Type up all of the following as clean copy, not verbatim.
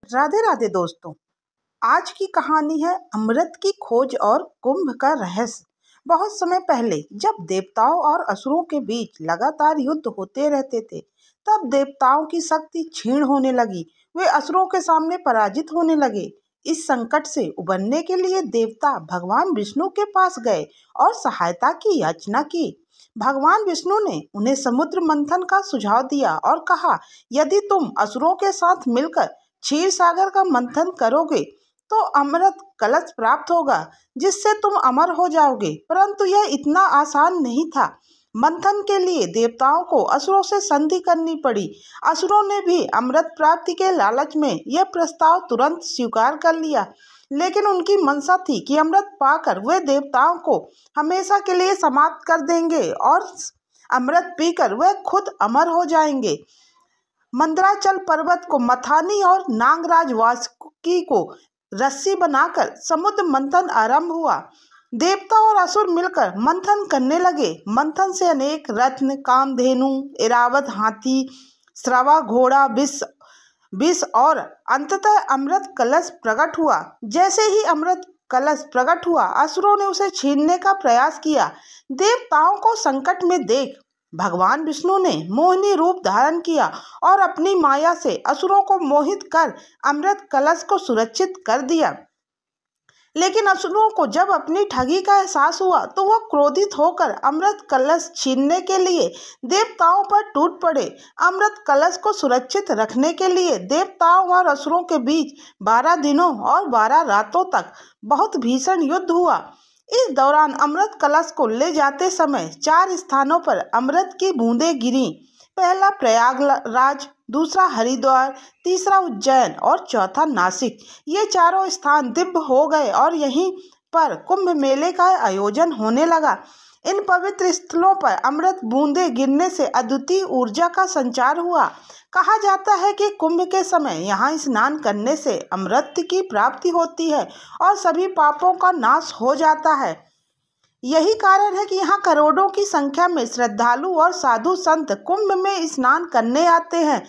राधे राधे दोस्तों। आज की कहानी है अमृत की खोज और कुंभ का रहस्य। बहुत समय पहले जब देवताओं और असुरों के बीच लगातार युद्ध होते रहते थे, तब देवताओं की शक्ति क्षीण होने लगी। वे असुरों के सामने पराजित होने लगे। इस संकट से उबरने के लिए देवता भगवान विष्णु के पास गए और सहायता की याचना की। भगवान विष्णु ने उन्हें समुद्र मंथन का सुझाव दिया और कहा, यदि तुम असुरों के साथ मिलकर क्षीर सागर का मंथन करोगे तो अमृत कलश प्राप्त होगा, जिससे तुम अमर हो जाओगे। परंतु यह इतना आसान नहीं था। मंथन के लिए देवताओं को असुरों से संधि करनी पड़ी। असुरों ने भी अमृत प्राप्ति के लालच में यह प्रस्ताव तुरंत स्वीकार कर लिया, लेकिन उनकी मंशा थी कि अमृत पाकर वे देवताओं को हमेशा के लिए समाप्त कर देंगे और अमृत पीकर वे खुद अमर हो जाएंगे। मंदराचल पर्वत को मथानी और नागराज वासुकी को रस्सी बनाकर समुद्र मंथन आरंभ हुआ। देवता और असुर मिलकर मंथन करने लगे। मंथन से अनेक रत्न, कामधेनु, ऐरावत हाथी, श्रवा घोड़ा, विष और अंततः अमृत कलश प्रकट हुआ। जैसे ही अमृत कलश प्रकट हुआ, असुरों ने उसे छीनने का प्रयास किया। देवताओं को संकट में देख भगवान विष्णु ने मोहिनी रूप धारण किया और अपनी माया से असुरों को मोहित कर अमृत कलश को सुरक्षित कर दिया। लेकिन असुरों को जब अपनी ठगी का एहसास हुआ तो वह क्रोधित होकर अमृत कलश छीनने के लिए देवताओं पर टूट पड़े। अमृत कलश को सुरक्षित रखने के लिए देवताओं और असुरों के बीच 12 दिनों और 12 रातों तक बहुत भीषण युद्ध हुआ। इस दौरान अमृत कलश को ले जाते समय 4 स्थानों पर अमृत की बूंदें गिरी। पहला प्रयागराज, दूसरा हरिद्वार, तीसरा उज्जैन और चौथा नासिक। ये चारों स्थान दिव्य हो गए और यहीं पर कुंभ मेले का आयोजन होने लगा। इन पवित्र स्थलों पर अमृत बूंदें गिरने से अद्वितीय ऊर्जा का संचार हुआ। कहा जाता है कि कुंभ के समय यहाँ स्नान करने से अमृत की प्राप्ति होती है और सभी पापों का नाश हो जाता है। यही कारण है कि यहाँ करोड़ों की संख्या में श्रद्धालु और साधु संत कुंभ में स्नान करने आते हैं।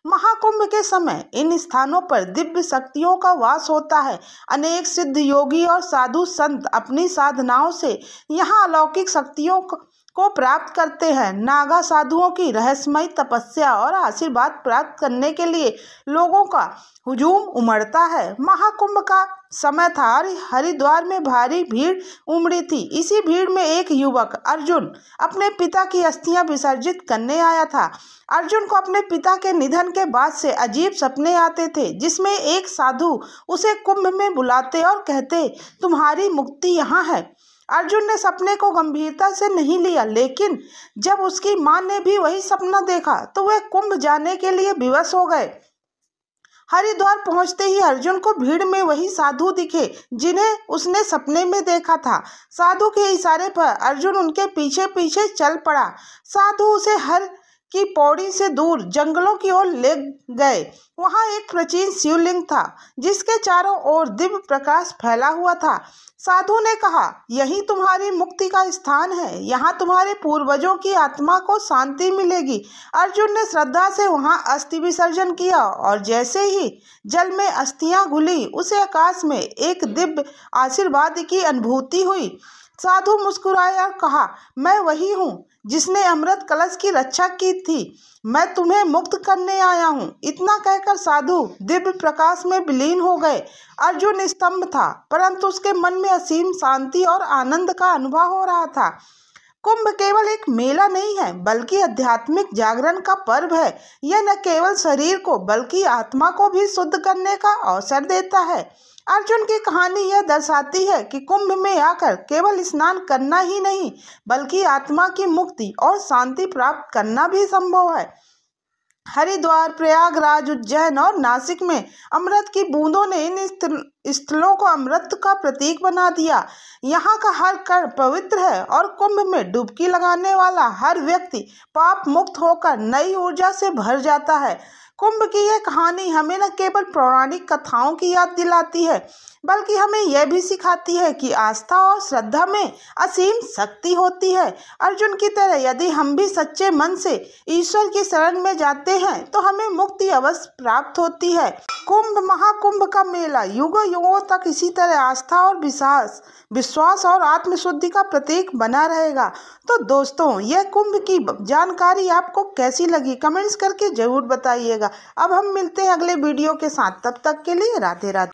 महाकुंभ के समय इन स्थानों पर दिव्य शक्तियों का वास होता है। अनेक सिद्ध योगी और साधु संत अपनी साधनाओं से यहाँ अलौकिक शक्तियों को प्राप्त करते हैं। नागा साधुओं की रहस्यमयी तपस्या और आशीर्वाद प्राप्त करने के लिए लोगों का हुजूम उमड़ता है। महाकुंभ का समय था और हरिद्वार में भारी भीड़ उमड़ी थी। इसी भीड़ में एक युवक अर्जुन अपने पिता की अस्थियां विसर्जित करने आया था। अर्जुन को अपने पिता के निधन के बाद से अजीब सपने आते थे, जिसमें एक साधु उसे कुंभ में बुलाते और कहते, तुम्हारी मुक्ति यहाँ है। अर्जुन ने सपने को गंभीरता से नहीं लिया, लेकिन जब उसकी मां ने भी वही सपना देखा तो वे कुंभ जाने के लिए विवश हो गए। हरिद्वार पहुंचते ही अर्जुन को भीड़ में वही साधु दिखे जिन्हें उसने सपने में देखा था। साधु के इशारे पर अर्जुन उनके पीछे पीछे चल पड़ा। साधु उसे हर की पौड़ी से दूर जंगलों की ओर ले गए। वहां एक प्राचीन शिवलिंग था, जिसके चारों ओर दिव्य प्रकाश फैला हुआ था। साधु ने कहा, यही तुम्हारी मुक्ति का स्थान है। यहाँ तुम्हारे पूर्वजों की आत्मा को शांति मिलेगी। अर्जुन ने श्रद्धा से वहाँ अस्थि विसर्जन किया और जैसे ही जल में अस्थियां घुली, उसे आकाश में एक दिव्य आशीर्वाद की अनुभूति हुई। साधु मुस्कुराया और कहा, मैं वही हूँ जिसने अमृत कलश की रक्षा की थी। मैं तुम्हें मुक्त करने आया हूँ। इतना कहकर साधु दिव्य प्रकाश में विलीन हो गए। अर्जुन स्तंभ था, परंतु उसके मन में असीम शांति और आनंद का अनुभव हो रहा था। कुंभ केवल एक मेला नहीं है, बल्कि आध्यात्मिक जागरण का पर्व है। यह न केवल शरीर को बल्कि आत्मा को भी शुद्ध करने का अवसर देता है। अर्जुन की कहानी यह दर्शाती है कि कुंभ में आकर केवल स्नान करना ही नहीं, बल्कि आत्मा की मुक्ति और शांति प्राप्त करना भी संभव है। हरिद्वार, प्रयागराज, उज्जैन और नासिक में अमृत की बूंदों ने इन स्थलों को अमृत का प्रतीक बना दिया। यहाँ का हर कण पवित्र है और कुंभ में डुबकी लगाने वाला हर व्यक्ति पाप मुक्त होकर नई ऊर्जा से भर जाता है। कुंभ की यह कहानी हमें न केवल पौराणिक कथाओं की याद दिलाती है, बल्कि हमें यह भी सिखाती है कि आस्था और श्रद्धा में असीम शक्ति होती है। अर्जुन की तरह यदि हम भी सच्चे मन से ईश्वर की शरण में जाते हैं तो हमें मुक्ति अवश्य प्राप्त होती है। कुंभ महाकुंभ का मेला युगों युगों तक इसी तरह आस्था और विश्वास और आत्मशुद्धि का प्रतीक बना रहेगा। तो दोस्तों, यह कुंभ की जानकारी आपको कैसी लगी कमेंट्स करके जरूर बताइएगा। अब हम मिलते हैं अगले वीडियो के साथ, तब तक के लिए राधे राधे।